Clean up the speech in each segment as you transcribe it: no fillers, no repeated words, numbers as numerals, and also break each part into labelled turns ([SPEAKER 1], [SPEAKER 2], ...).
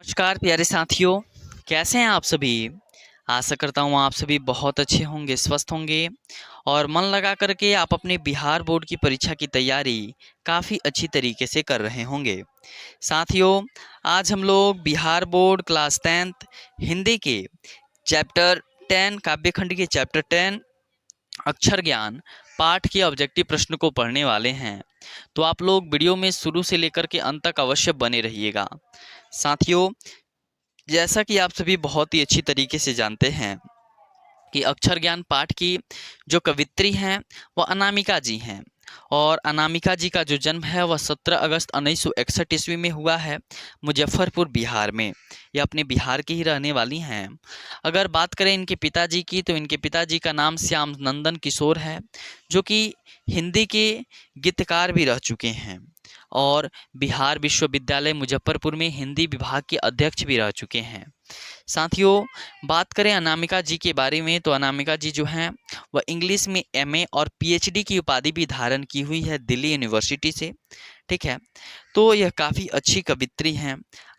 [SPEAKER 1] नमस्कार प्यारे साथियों, कैसे हैं आप सभी। आशा करता हूँ आप सभी बहुत अच्छे होंगे, स्वस्थ होंगे और मन लगा करके आप अपने बिहार बोर्ड की परीक्षा की तैयारी काफ़ी अच्छी तरीके से कर रहे होंगे। साथियों, आज हम लोग Bihar board class 10th Hindi के चैप्टर 10 काव्य खंड के चैप्टर 10 अक्षर ज्ञान पाठ के ऑब्जेक्टिव प्रश्न को पढ़ने वाले हैं। तो आप लोग वीडियो में शुरू से लेकर के अंत तक अवश्य बने रहिएगा। साथियों, जैसा कि आप सभी बहुत ही अच्छी तरीके से जानते हैं कि अक्षर ज्ञान पाठ की जो कवित्री हैं वह अनामिका जी हैं और अनामिका जी का जो जन्म है वह 17 अगस्त 1961 ईस्वी में हुआ है, मुजफ्फरपुर बिहार में। ये अपने बिहार की ही रहने वाली हैं। अगर बात करें इनके पिताजी की, तो इनके पिताजी का नाम श्याम नंदन किशोर है, जो कि हिंदी के गीतकार भी रह चुके हैं और बिहार विश्वविद्यालय मुजफ्फरपुर में हिंदी विभाग के अध्यक्ष भी रह चुके हैं। साथियों, बात करें अनामिका जी के बारे में, तो अनामिका जी जो हैं वह इंग्लिश में एमए और पीएचडी की उपाधि भी धारण की हुई है दिल्ली यूनिवर्सिटी से। ठीक है, तो यह काफ़ी अच्छी कवित्री हैं।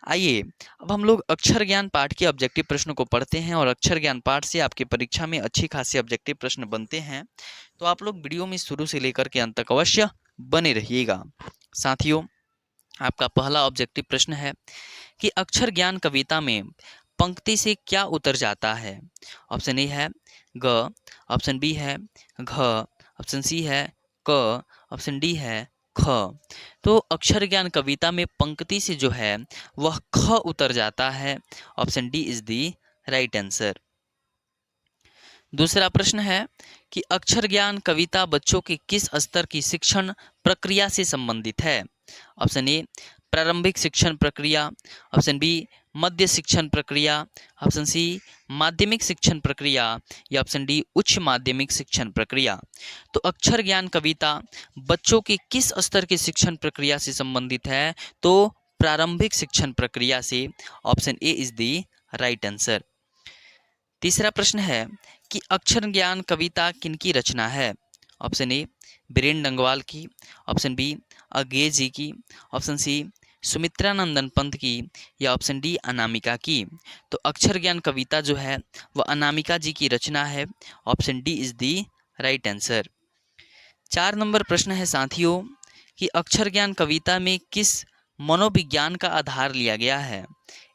[SPEAKER 1] आइए अब हम लोग अक्षर ज्ञान पाठ के ऑब्जेक्टिव प्रश्न को पढ़ते हैं और अक्षर ज्ञान पाठ से आपकी परीक्षा में अच्छी खासी ऑब्जेक्टिव प्रश्न बनते हैं। तो आप लोग वीडियो में शुरू से लेकर के अंत तक अवश्य बने रहिएगा। साथियों, आपका पहला ऑब्जेक्टिव प्रश्न है कि अक्षर ज्ञान कविता में पंक्ति से क्या उतर जाता है। ऑप्शन ए है ग, ऑप्शन बी है घ, ऑप्शन सी है क, ऑप्शन डी है ख। तो अक्षर ज्ञान कविता में पंक्ति से जो है वह ख उतर जाता है। Option D is the right answer. दूसरा प्रश्न है कि अक्षर ज्ञान कविता बच्चों के किस स्तर की शिक्षण प्रक्रिया से संबंधित है। ऑप्शन ए प्रारंभिक शिक्षण प्रक्रिया, ऑप्शन बी मध्य शिक्षण प्रक्रिया, ऑप्शन सी माध्यमिक शिक्षण प्रक्रिया या ऑप्शन डी उच्च माध्यमिक शिक्षण प्रक्रिया। तो अक्षर ज्ञान कविता बच्चों के किस स्तर की शिक्षण प्रक्रिया से संबंधित है, तो प्रारंभिक शिक्षण प्रक्रिया से। Option A is the right answer. तीसरा प्रश्न है कि अक्षर ज्ञान कविता किनकी रचना है। ऑप्शन ए बीरेन डंगवाल की, ऑप्शन बी अज्ञे जी की, ऑप्शन सी सुमित्रा नंदन पंत की या ऑप्शन डी अनामिका की। तो अक्षर ज्ञान कविता जो है वह अनामिका जी की रचना है। Option D is the right answer. 4 number प्रश्न है साथियों कि अक्षर ज्ञान कविता में किस मनोविज्ञान का आधार लिया गया है।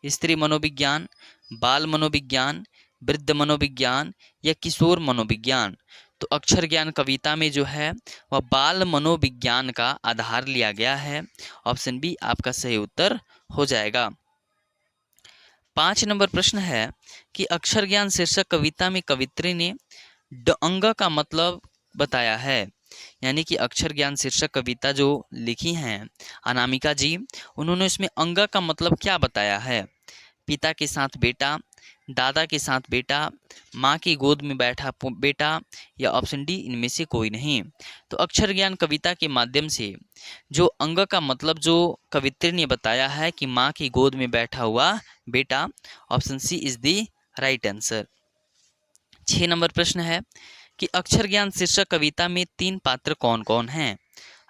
[SPEAKER 1] स्त्री मनोविज्ञान, बाल मनोविज्ञान, वृद्ध मनोविज्ञान या किशोर मनोविज्ञान। तो अक्षर ज्ञान कविता में जो है वह बाल मनोविज्ञान का आधार लिया गया है। ऑप्शन बी आपका सही उत्तर हो जाएगा। 5 नंबर प्रश्न है कि अक्षर ज्ञान शीर्षक कविता में कवित्री ने अंग का मतलब बताया है। यानी कि अक्षर ज्ञान शीर्षक कविता जो लिखी हैं अनामिका जी, उन्होंने इसमें अंग का मतलब क्या बताया है। पिता के साथ बेटा, दादा के साथ बेटा, माँ की गोद में बैठा बेटा या ऑप्शन डी इनमें से कोई नहीं। तो अक्षर ज्ञान कविता के माध्यम से जो अंग का मतलब जो कवित्री ने बताया है कि माँ की गोद में बैठा हुआ बेटा। Option C is the right answer. 6 नंबर प्रश्न है कि अक्षर ज्ञान शीर्षक कविता में 3 पात्र कौन कौन हैं।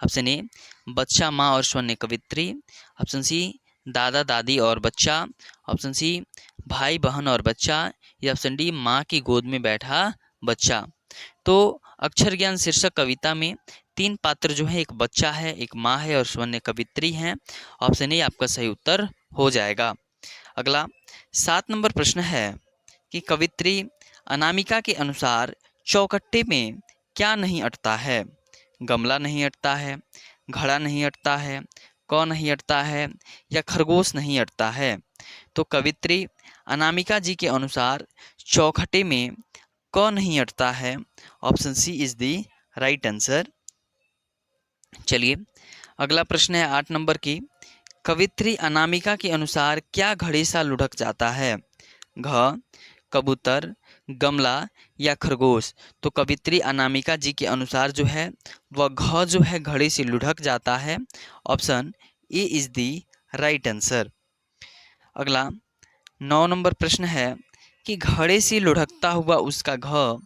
[SPEAKER 1] ऑप्शन ए बच्चा, माँ और स्वर्ण कवित्री, ऑप्शन सी दादा दादी और बच्चा, ऑप्शन सी भाई बहन और बच्चा या ऑप्शन डी माँ की गोद में बैठा बच्चा। तो अक्षर ज्ञान शीर्षक कविता में 3 पात्र जो है, एक बच्चा है, एक माँ है और स्वर्ण कवित्री हैं। ऑप्शन ए आपका सही उत्तर हो जाएगा। अगला 7 नंबर प्रश्न है कि कवित्री अनामिका के अनुसार चौखट्टे में क्या नहीं अटता है। गमला नहीं अटता है, घड़ा नहीं अटता है, कौ नहीं अटता है या खरगोश नहीं अटता है। तो कवित्री अनामिका जी के अनुसार चौखटे में क नहीं अटता है। Option C is the right answer. चलिए अगला प्रश्न है 8 नंबर की। कवित्री अनामिका के अनुसार क्या घड़े सा लुढ़क जाता है। घ, कबूतर, गमला या खरगोश। तो कवित्री अनामिका जी के अनुसार जो है वह घ जो है घड़े से लुढ़क जाता है। Option A is the right answer. अगला 9 नंबर प्रश्न है कि घड़े से लुढ़कता हुआ उसका घ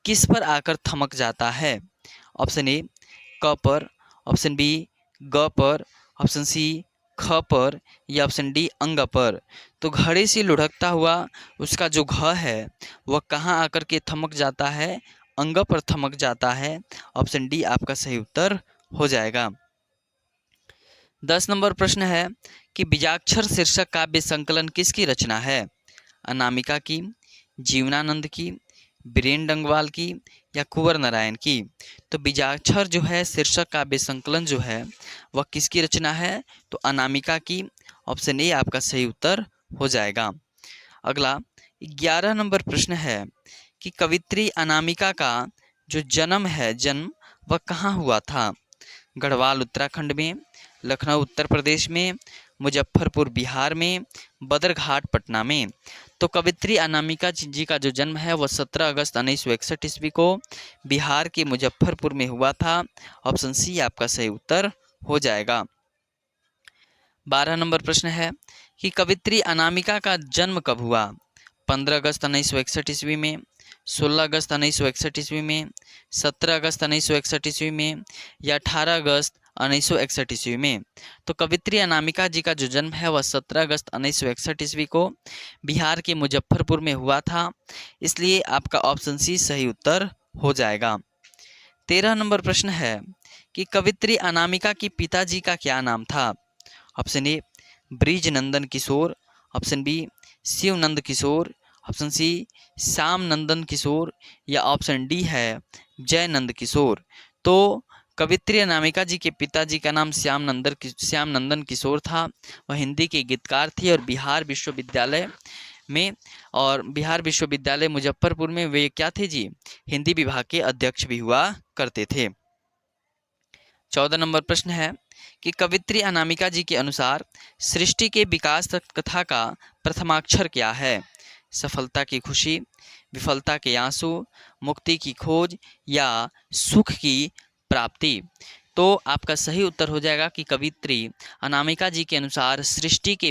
[SPEAKER 1] किस पर आकर थमक जाता है। ऑप्शन ए क पर, ऑप्शन बी ग पर, ऑप्शन सी ख पर या ऑप्शन डी अंग पर। तो घड़े से लुढ़कता हुआ उसका जो घ है वह कहाँ आकर के थमक जाता है? अंग पर थमक जाता है। ऑप्शन डी आपका सही उत्तर हो जाएगा। 10 नंबर प्रश्न है कि बीजाक्षर शीर्षक काव्य संकलन किसकी रचना है? अनामिका की, जीवनानंद की, बीरेन डंगवाल की या कुंवर नारायण की? तो बीजाक्षर जो है शीर्षक काव्य संकलन जो है वह किसकी रचना है? तो अनामिका की। ऑप्शन ए आपका सही उत्तर हो जाएगा। अगला 11 नंबर प्रश्न है कि कवित्री अनामिका का जो जन्म है, जन्म वह कहाँ हुआ था? गढ़वाल उत्तराखंड में, लखनऊ उत्तर प्रदेश में, मुजफ्फरपुर बिहार में, बदरघाट पटना में। तो कवित्री अनामिका जी का जो जन्म है वह 17 अगस्त 1961 ईस्वी को बिहार के मुजफ्फरपुर में हुआ था। ऑप्शन सी आपका सही उत्तर हो जाएगा। 12 नंबर प्रश्न है कि कवित्री अनामिका का जन्म कब हुआ? 15 अगस्त 1961 ईस्वी में, 16 अगस्त 1961 ईस्वी में, 17 अगस्त 1961 ईस्वी में या 18 अगस्त 1961 ईस्वी में? तो कवित्री अनामिका जी का जो जन्म है वह 17 अगस्त 1961 ईस्वी को बिहार के मुजफ्फरपुर में हुआ था, इसलिए आपका ऑप्शन सी सही उत्तर हो जाएगा। 13 नंबर प्रश्न है कि कवित्री अनामिका के पिताजी का क्या नाम था? Option A Brij Nandan Kishore, option B Shivnand Kishore, option C Shyam Nandan Kishore या ऑप्शन डी है जयनंद किशोर। तो कवित्री अनामिका जी के पिताजी का नाम श्याम नंदन किशोर था। वह हिंदी के गीतकार थे और बिहार विश्वविद्यालय मुजफ्फरपुर में वे क्या थे जी? हिंदी विभाग के अध्यक्ष भी हुआ करते थे। 14 नंबर प्रश्न है कि कवित्री अनामिका जी के अनुसार सृष्टि के विकास कथा का प्रथमाक्षर क्या है? सफलता की खुशी, विफलता के आंसू, मुक्ति की खोज या सुख की प्राप्ति? तो आपका सही उत्तर हो जाएगा कि कवित्री अनामिका जी के अनुसार सृष्टि के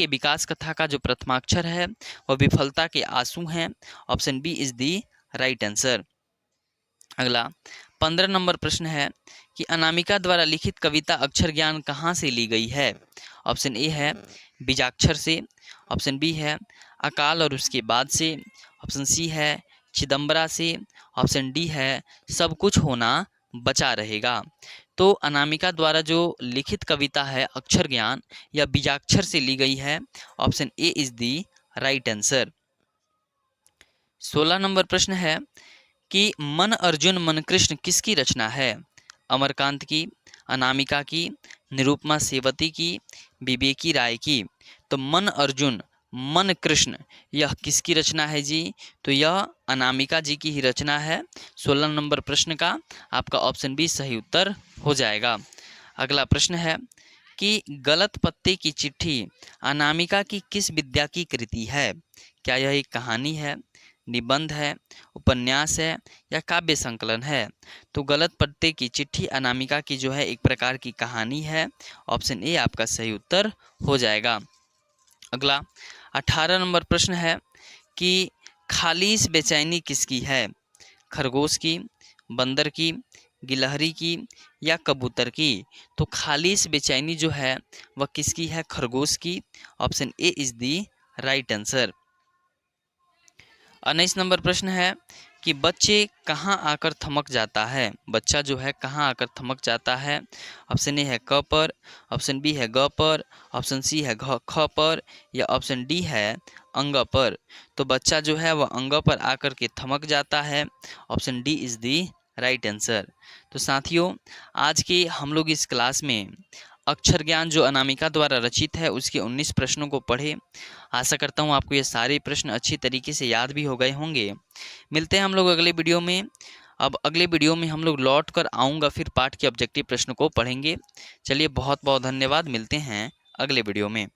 [SPEAKER 1] विकास कथा का जो प्रथमाक्षर है वह विफलता के आंसू हैं। Option B is the right answer. अगला 15 नंबर प्रश्न है कि अनामिका द्वारा लिखित कविता अक्षर ज्ञान कहाँ से ली गई है? ऑप्शन ए है बीजाक्षर से, ऑप्शन बी है अकाल और उसके बाद से, ऑप्शन सी है चिदम्बरा से, ऑप्शन डी है सब कुछ होना बचा रहेगा। तो अनामिका द्वारा जो लिखित कविता है अक्षर ज्ञान या बीजाक्षर से ली गई है। Option A is the right answer. 16 number प्रश्न है कि मन अर्जुन मन कृष्ण किसकी रचना है? अमरकांत की, अनामिका की, निरुपमा सेवती की, विवेकी राय की? तो मन अर्जुन मन कृष्ण यह किसकी रचना है जी? तो यह अनामिका जी की ही रचना है। 16 नंबर प्रश्न का आपका ऑप्शन बी सही उत्तर हो जाएगा। अगला प्रश्न है कि गलत पत्ते की चिट्ठी अनामिका की किस विद्या की कृति है? क्या यह एक कहानी है, निबंध है, उपन्यास है या काव्य संकलन है? तो गलत पत्ते की चिट्ठी अनामिका की जो है एक प्रकार की कहानी है। ऑप्शन ए आपका सही उत्तर हो जाएगा। अगला 18 नंबर प्रश्न है कि खालिस बेचैनी किसकी है? खरगोश की, बंदर की, गिलहरी की या कबूतर की? तो खालिस बेचैनी जो है वह किसकी है? खरगोश की। Option A is the right answer. 19 number प्रश्न है कि बच्चे कहाँ आकर थमक जाता है? बच्चा जो है कहाँ आकर थमक जाता है? ऑप्शन ए है क पर, ऑप्शन बी है ग पर, ऑप्शन सी है ख पर या ऑप्शन डी है अंग पर? तो बच्चा जो है वह अंग पर आकर के थमक जाता है। Option D is the right answer. तो साथियों आज के हम लोग इस क्लास में अक्षर ज्ञान जो अनामिका द्वारा रचित है उसके 19 प्रश्नों को पढ़े। आशा करता हूँ आपको ये सारे प्रश्न अच्छी तरीके से याद भी हो गए होंगे। मिलते हैं हम लोग अगले वीडियो में। अब अगले वीडियो में हम लोग लौट कर आऊँगा, फिर पाठ के ऑब्जेक्टिव प्रश्न को पढ़ेंगे। चलिए बहुत बहुत धन्यवाद, मिलते हैं अगले वीडियो में।